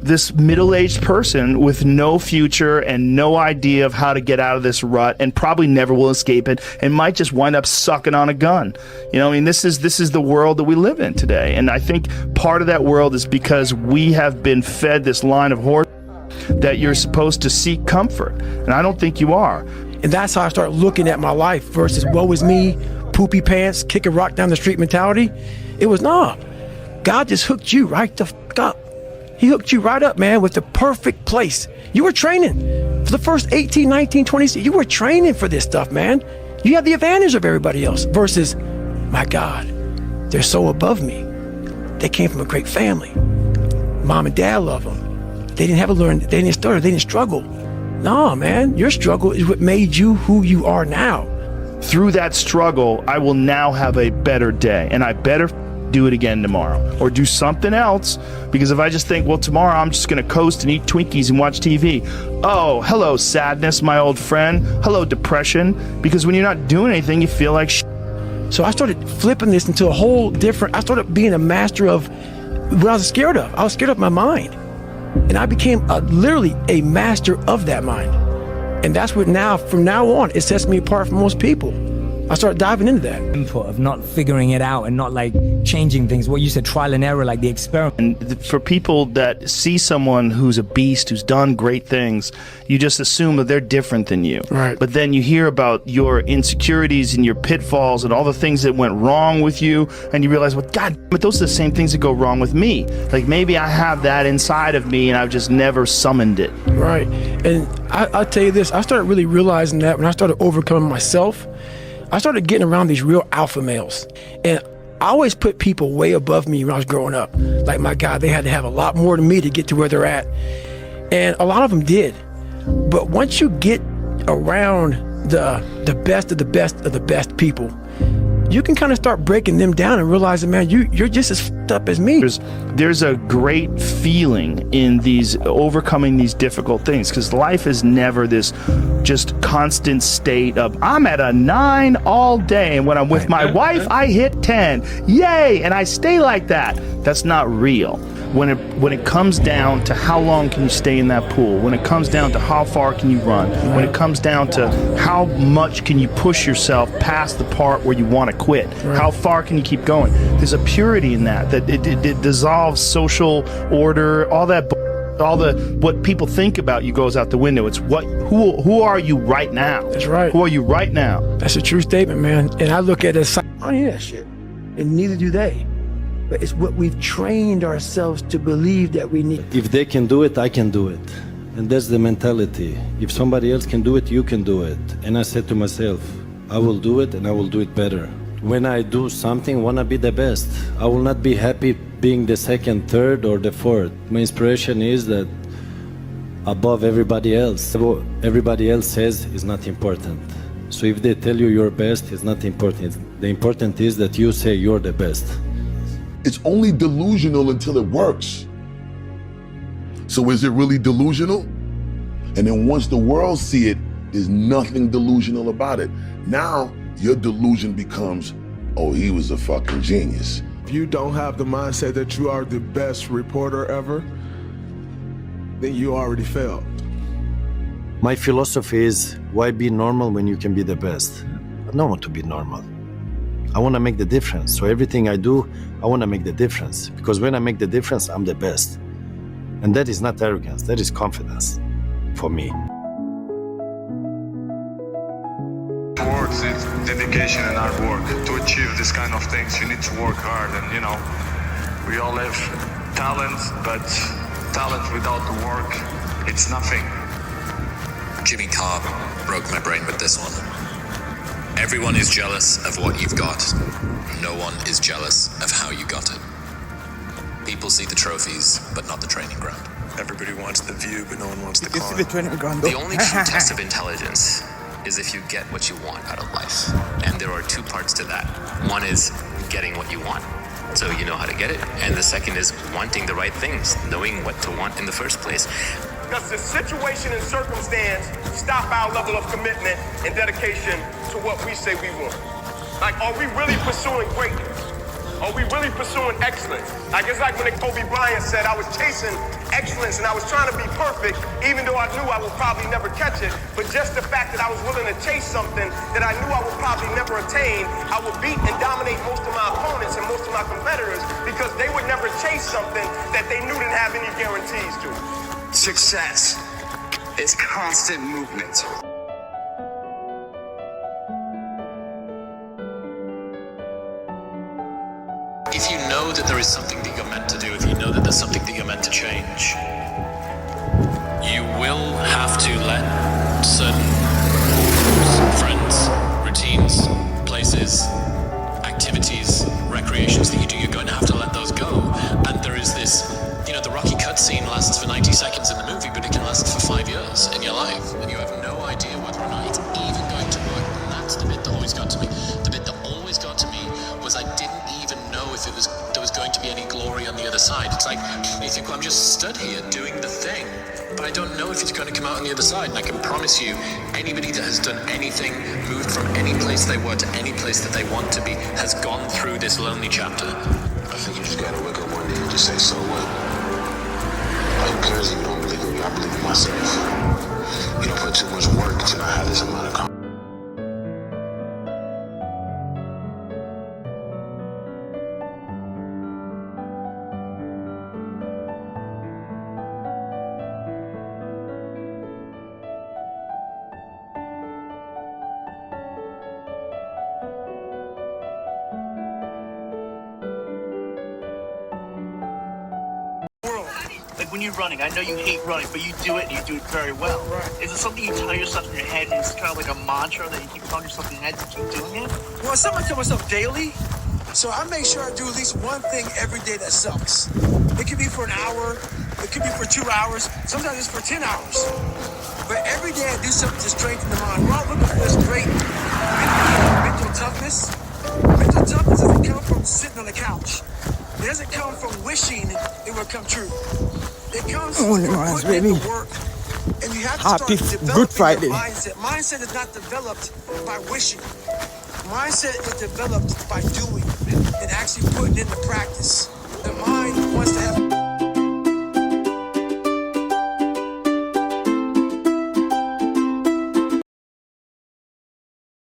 this middle-aged person with no future and no idea of how to get out of this rut, and probably never will escape it, and might just wind up sucking on a gun. You know, I mean, this is the world that we live in today. And I think part of that world is because we have been fed this line of horse that you're supposed to seek comfort. And I don't think you are. And that's how I started looking at my life versus woe is me, poopy pants, kick a rock down the street mentality. It was, nah, God just hooked you right the fuck up. He hooked you right up, man, with the perfect place. You were training for the first 18, 19, 20, you were training for this stuff, man. You had the advantage of everybody else versus, my God, they're so above me. They came from a great family. Mom and dad love them. They didn't have to learn, they didn't stutter, they didn't struggle. No, man, your struggle is what made you who you are now. Through that struggle, I will now have a better day, and I better do it again tomorrow or do something else, because if I just think, well, tomorrow I'm just going to coast and eat Twinkies and watch TV. Oh, hello, sadness, my old friend. Hello, depression. Because when you're not doing anything, you feel like shit. So I started flipping this into a whole different, I started being a master of what I was scared of. I was scared of my mind. And I became literally a master of that mind. And that's what now, from now on, it sets me apart from most people. I started diving into that. Input of not figuring it out and not like changing things. What you said, trial and error, like the experiment. And for people that see someone who's a beast, who's done great things, you just assume that they're different than you. Right. But then you hear about your insecurities and your pitfalls and all the things that went wrong with you, and you realize, well, God, but those are the same things that go wrong with me. Like maybe I have that inside of me and I've just never summoned it. Right. And I'll tell you this, I started really realizing that when I started overcoming myself, I started getting around these real alpha males. And I always put people way above me when I was growing up. Like, my God, they had to have a lot more than me to get to where they're at. And a lot of them did. But once you get around the best of the best of the best people, you can kind of start breaking them down and realizing, man, you're just as f***ed up as me. There's a great feeling in these overcoming these difficult things, because life is never this just constant state of I'm at a 9 all day, and when I'm with my wife I hit 10, yay, and I stay like that. That's not real. When it comes down to how long can you stay in that pool, when it comes down to how far can you run, when it comes down to how much can you push yourself past the part where you want to quit, how far can you keep going, there's a purity in that it dissolves social order, all that what people think about you goes out the window. It's who are you right now? That's right. Who are you right now? That's a true statement, man. And I look at it as, oh yeah, shit. And neither do they. But it's what we've trained ourselves to believe that we need. If they can do it, I can do it. And that's the mentality. If somebody else can do it, you can do it. And I said to myself, I will do it and I will do it better. When I do something, I want to be the best. I will not be happy being the second, third, or the fourth. My inspiration is that above everybody else, what everybody else says is not important. So if they tell you you're best, it's not important. The important is that you say you're the best. It's only delusional until it works. So is it really delusional? And then once the world see it, there's nothing delusional about it. Now your delusion becomes, oh, he was a fucking genius. If you don't have the mindset that you are the best reporter ever, then you already failed. My philosophy is, why be normal when you can be the best? I don't want to be normal. I want to make the difference. So everything I do, I want to make the difference. Because when I make the difference, I'm the best. And that is not arrogance, that is confidence for me. Towards it, dedication and hard work. To achieve this kind of things, you need to work hard. And you know, we all have talent, but talent without the work, it's nothing. Jimmy Carr broke my brain with this one. Everyone is jealous of what you've got. No one is jealous of how you got it. People see the trophies, but not the training ground. Everybody wants the view, but no one wants the car. The only true test of intelligence is if you get what you want out of life. And there are two parts to that. One is getting what you want, so you know how to get it. And the second is wanting the right things, knowing what to want in the first place. Does the situation and circumstance stop our level of commitment and dedication to what we say we want? Like, are we really pursuing greatness? Are we really pursuing excellence? Like it's like when Kobe Bryant said, I was chasing excellence and I was trying to be perfect, even though I knew I would probably never catch it. But just the fact that I was willing to chase something that I knew I would probably never attain, I would beat and dominate most of my opponents and most of my competitors because they would never chase something that they knew didn't have any guarantees to. Success is constant movement. If you know that there is something that you're meant to do, if you know that there's something that you're meant to change, you will have to let certain friends, routines, places, activities, recreations that you do, you're going to have to let those go. And there is this, the Rocky cutscene lasts for 90 seconds in the movie, but it can last for 5 years in your life, and you have no idea whether or not it's even going to work. And that's the bit that always got to me. The bit that always got to me was I didn't even know if there was going to be any glory on the other side. It's like, you think, well, I'm just stood here doing the thing, but I don't know if it's going to come out on the other side. And I can promise you, anybody that has done anything, moved from any place they were to any place that they want to be, has gone through this lonely chapter. I think you just gotta wake up one day and just say, so what? Who cares if you don't believe in me? I believe in myself. You don't put too much work to not have this amount of confidence. Like when you're running, I know you hate running, but you do it and you do it very well. Right. Is it something you tell yourself in your head and it's kind of like a mantra that you keep telling yourself in your head to keep doing it? Well, it's something I tell myself daily, so I make sure I do at least one thing every day that sucks. It could be for an hour, it could be for 2 hours, sometimes it's for 10 hours. But every day I do something to strengthen the mind. We're all looking for this great mental toughness. Mental toughness doesn't come from sitting on the couch. It doesn't come from wishing it will come true. It comes from putting in the work. And you have to start developing your mindset. Mindset is not developed by wishing. Mindset is developed by doing and actually putting into practice.